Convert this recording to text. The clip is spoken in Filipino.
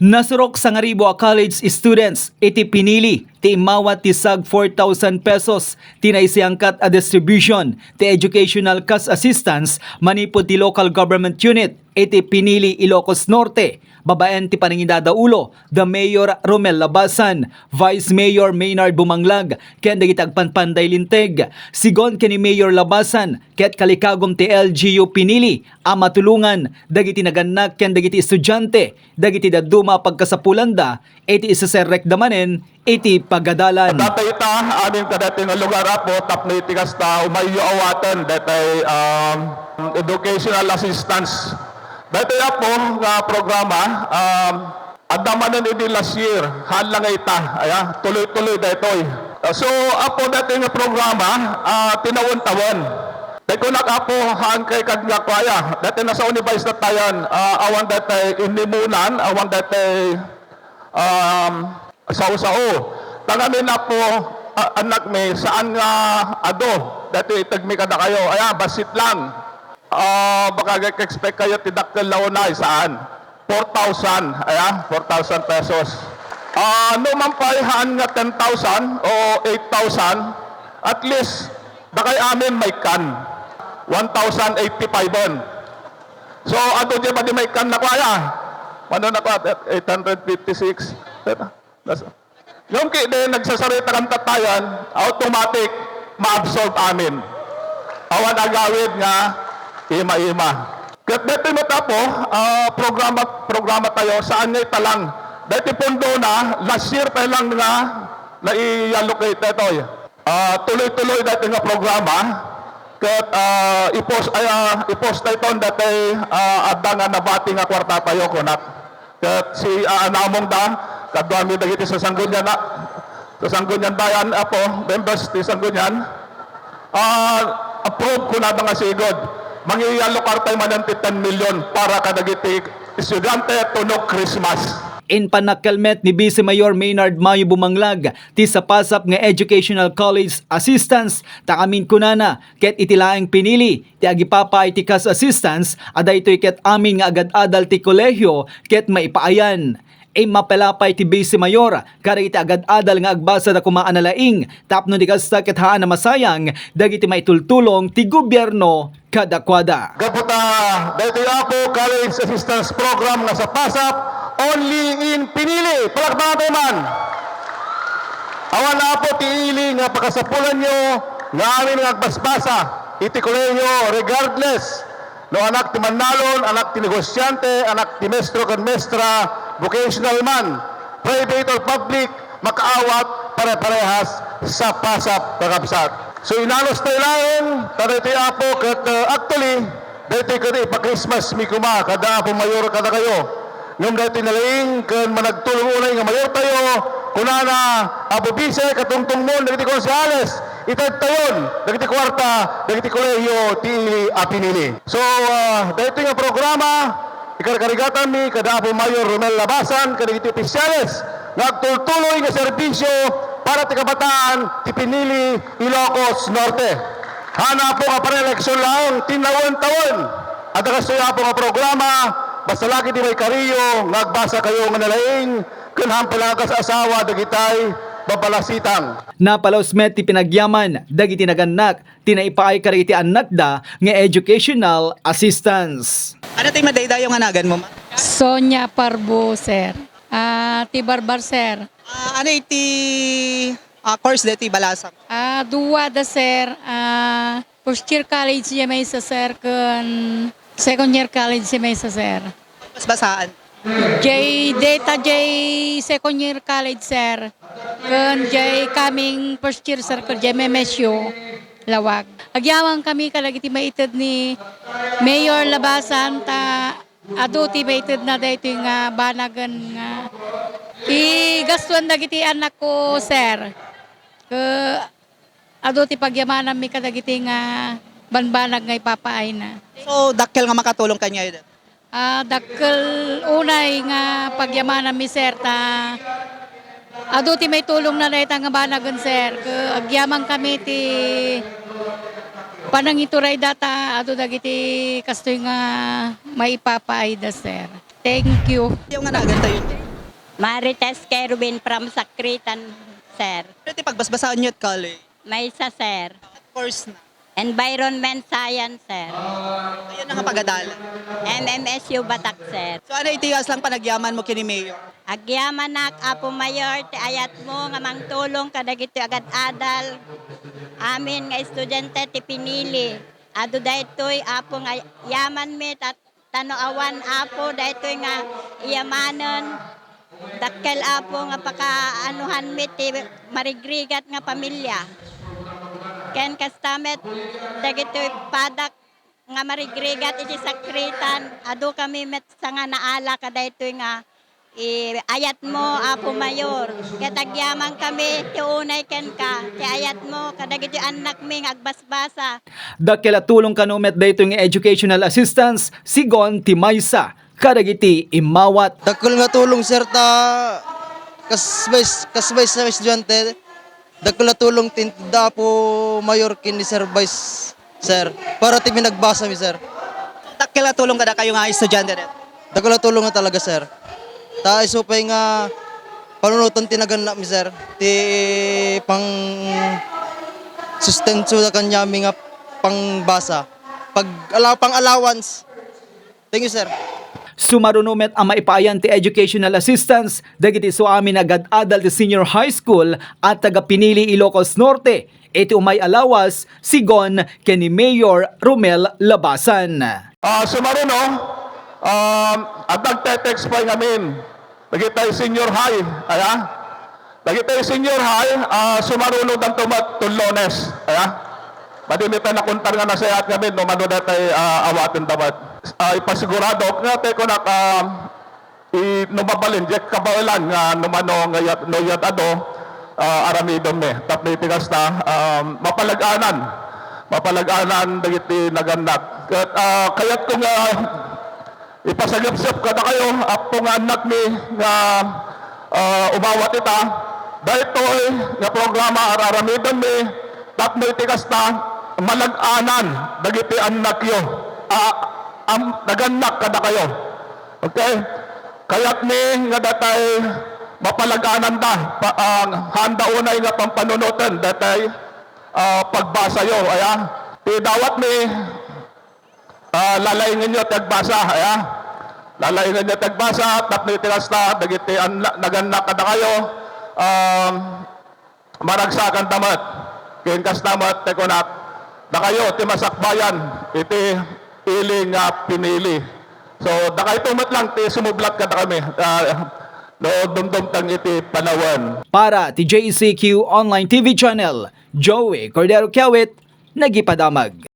Nasurok sa ngaribo a college students, iti pinili, ti imawat ti sag 4,000 pesos, tinaisiyangkat a distribution, ti educational cash assistance, manipod ti local government unit, iti pinili Ilocos Norte, babaen ti paningidadaulo, the Mayor Romel Labasan, Vice Mayor Maynard Bumanglag, ken dagiti agpanpanday linteg, sigon ken ni Mayor Labasan, ket kalikagom ti LGU pinili, amatulungan, dagiti naganak ken dagiti estudyante, dagiti daduma pagkasapulanda, iti isaserrek damanen, iti pagadalan. Datay ita, amin kadati nga lugar apo, tapno iti kasta, umayo awatan, datay educational assistance. Dati po nga programa, adamanan iti last year, halang ita, tuloy-tuloy datoy. So, apo dati nga programa, tinawon-tawon. Dahil ko nakapo, haan kay kagnakwaya. Dati nasa Unibais na tayan, awan dati inimunan, awan dati sao-sao. Tangamin na po, anak may, saan nga ado, dati itagmi ka na kayo, basit lang. Baka expect kayo tidakkel launay saan? 4,000, 4,000 pesos. Numan paihan nga 10,000 o 8,000, at least, bakay amin may kan. 1,085 on. So, ato di ba di may kan na kwaya? Ano na kwa? 856. Yung kaya nagsasarita kang tatayan, automatic, ma-absorb amin. Awan agawid nga, ima-ima. Kat dati mo tapo, programa tayo, saan nga italang. Dati pundo na, last year tayo lang nga, na-i-allocate ito. Tuloy-tuloy dati nga programa, kat i-post tayo ito dati adda nga nabati nga kwarta tayo kunak. Kat si anamong da, kadwami dagiti sa Sanggunyan na, sa Sanggunyan bayan, apo, members ti Sanggunyan, approve ko na nga sigod. Mangyayalokar tayo man ng 10 million para kadagiti estudyante tunog Christmas. In panakkalmet ni Vice Mayor Maynard Mayo Bumanglag, ti sapasap nga Educational College Assistance, takamin kunana, ket itilaeng pinili, ti agipapay ti cash assistance, aday ito'y ket amin nga agad-adal ti kolehyo, ket maipaayan. Mapelapay ti Vice Mayor, kari iti agad-adal nga agbasa na kumaanalaing, tapno di kasta ket haan na masayang, dagiti maitultulong ti gobyerno kadakwada. Gaputa, dito ako College Assistance Program nga sa PASAP, only in pinili. Palakpakan tayo man. Awan na po tiili nga pakasapulan nyo, nga amin nga agbasbasa, iti koleyo regardless. No anak ti manalon, anak ti negosyante, anak ti mestro kan mestra, vocational man, private or public, makaawat pare-parehas sa PASAP kakabsat. So inalos tayo lang, dito apo kat actually, dito kada ipa-Christmas mi kuma, kada apo mayor kada kayo. Ngam dito nalaing, kan managtulong unay nga mayor tayo, kunana, apo bise, katungtong mo, dito konsehales, itag tayon, dito kwarta, dito kolehiyo, ti apinili. So, dito nga programa, ikarkarigatan mi, kada apo mayor Romel Labasan, kada dito opisyales, nagtultuloy nga serbisyo, para ti kabataan, ti pinili Ilocos Norte. Hana po nga para-eleksyon lang, tinawon-tawon. At nakastoya po nga programa, basta lagi di may kariyo, nagbasa kayo nga nalaing, kunham palagas asawa, dagitay, babalasitang. Napalausmet ti pinagyaman, dagiti naganak, tinaipaay kari iti anak da, nga educational assistance. Ano tayo madaydayo nga nagan mo? Sonia Parbo, sir. Ti Barbar, sir. Ano iti course dito balasang? Dua da, sir. First year college siya may sa, sir. Kun second year college siya may sa, sir. Basaan? Data second year college, sir. Kun coming first year, sir. Kun may mesyo. Lawag. Agyawang kami kalagiti maitid ni Mayor Labasan ta aduti maitid na dito nga banagan nga gastuan dagiti anak ko, sir. Aduti pagyamanan mi kadagiti nga banbanag nga ipapaay na. So, dakkel nga makatulong kanya yun? Dakkel unay nga pagyamanan mi, sir, ta aduti may tulong na dahita nga banagan, sir. Agyaman kami ti panangituray data, ado dagiti kastoy nga maipapaay da, sir. Thank you. Yung nga nagan tayo yun? Marites Kerwin from Sakritan, sir. Iti pagbasbasaan nyo at college. May isa, sir. At course na. Environment Science, sir. Ayun ang pagadalan. MMSU Batak, sir. So ano itigas lang panagyaman mo kini Mayor? Agyaman nak Apo Mayor, ti ayat mo nga mangtulong kadagito agad adal. Amin nga estudyante ti pinili. Ado daytoy Apo nga yaman mit at tanoawan Apo daytoy nga iyamanen. Dakkel Apo nga pakaanuhan mit ti marigrigat nga pamilya. Ken kastamet dagitoy padak nga marigrigat iti sakritan. Ado kami met sa nga naala kadaytoy nga ayat mo Apo Mayor. Katagyaman kami ti unay ken ka. Ti ayat mo kadagiti anak mi nga agbasbasa. Dakela tulong kanumet dayto nga educational assistance sigon ti maysa kadagiti imawat. Dakol nga tulong sir ta kasbay sa estudyante. Dakol nga tulong tinda po mayor kini Sir Vice sir. Para ti nagbasa mi sir. Takila tulong kada kayo nga estudyante rin. Dakol nga tulong nga talaga sir. Ta isupay nga panunutan tinaganap mi sir. Ti pang sustento da kanya mi nga pangbasa. Pang allowance. Thank you sir. Sumarunumet ang maipayan ti educational assistance dagiti so amin agad adal ti senior high school at taga Pinili Ilocos Norte. Iti umay alawas sigon keni Mayor Romel Labasan. Sumaruno, at nagte-text pa ngamin. Lagi tayo senior high, aya? Lagi tayo senior high, sumaruno ng tulones, aya? Madimitan na kuntar nga nasayat ngamin, no mano na tayo awatin dapat. Ipasigurado, nga tayo ko na numabalin, jek kabawalan nga numano ngayat noyat ado, aramidon me. Tapos tigas na, mapalaganan dagiti naganap. Kaya't ko nga ipasagip-sip ka na kayo, apo nga anak mi nga umawat ita, dahil to'y nga programa araramidon mi, tapos tigas na, malaganan dagiti anak yo, naganak ka na kayo. Okay? Kaya't mi nga datay mapalaganan da, handa unay nga pampanunutan, datay pagbasa yo, aya? Ti dawat mi, lalaingin nyo tagbasa, aya? Lalaingin nyo tagbasa, tapos tigas na, dagiti naganak ka na kayo, maragsakan damat. Kinkas damat, tekonak, na kayo, ti masakbayan, iti iling pinili. So, da kayo tumat lang, ti sumublat ka na kami. No, dumdumtang iti panawan. Para ti JCQ Online TV Channel, Joey Cordero Kiawit, nagipadamag.